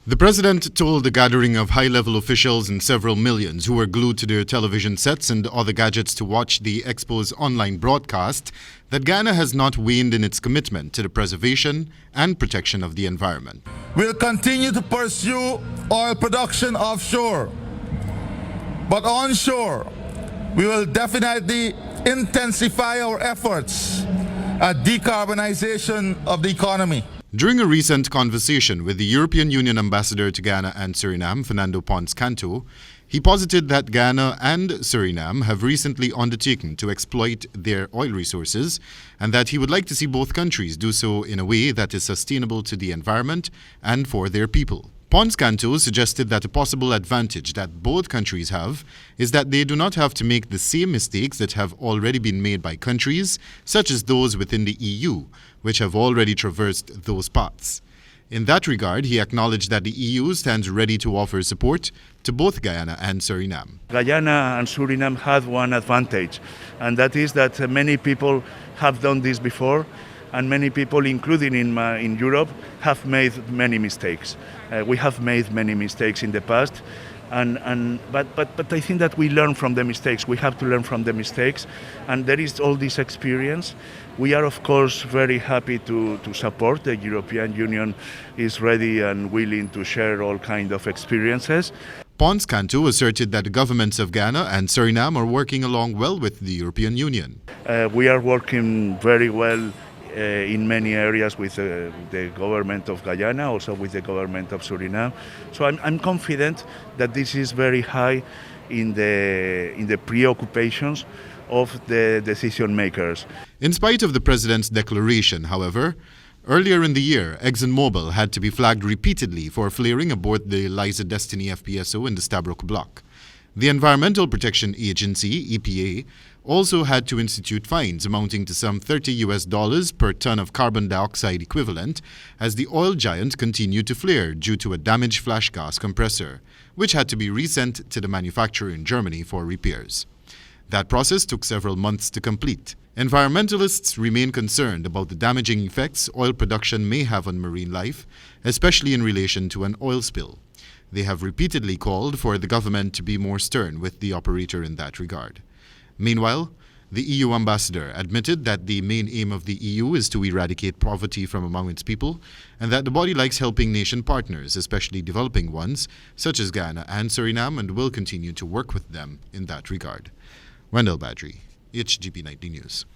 The president told a gathering of high-level officials and several millions who were glued to their television sets and other gadgets to watch the Expo's online broadcast that Guyana has not waned in its commitment to the preservation and protection of the environment. We'll continue to pursue oil production offshore, but onshore, we will definitely intensify our efforts at decarbonization of the economy. During a recent conversation with the European Union ambassador to Guyana and Suriname, Fernando Ponce-Canto, he posited that Guyana and Suriname have recently undertaken to exploit their oil resources and that he would like to see both countries do so in a way that is sustainable to the environment and for their people. Ponce-Canto suggested that a possible advantage that both countries have is that they do not have to make the same mistakes that have already been made by countries such as those within the EU, which have already traversed those paths. In that regard, he acknowledged that the EU stands ready to offer support to both Guyana and Suriname. Guyana and Suriname have one advantage, and that is that many people have done this before, and many people, including in Europe, have made many mistakes. We have made many mistakes in the past, but I think that we learn from the mistakes. We have to learn from the mistakes, and there is all this experience. We are, of course, very happy to support. The European Union is ready and willing to share all kinds of experiences. Ponce-Canto asserted that the governments of Guyana and Suriname are working along well with the European Union. We are working very well in many areas with the government of Guyana, also with the government of Suriname. So I'm confident that this is very high in the preoccupations of the decision makers. In spite of the president's declaration, however, earlier in the year, ExxonMobil had to be flagged repeatedly for flaring aboard the Liza Destiny FPSO in the Stabroek Block. The Environmental Protection Agency, EPA, also had to institute fines amounting to some $30 per ton of carbon dioxide equivalent as the oil giant continued to flare due to a damaged flash gas compressor, which had to be resent to the manufacturer in Germany for repairs. That process took several months to complete. Environmentalists remain concerned about the damaging effects oil production may have on marine life, especially in relation to an oil spill. They have repeatedly called for the government to be more stern with the operator in that regard. Meanwhile, the EU ambassador admitted that the main aim of the EU is to eradicate poverty from among its people and that the body likes helping nation partners, especially developing ones, such as Guyana and Suriname, and will continue to work with them in that regard. Wendell Badrie, HGP 90 News.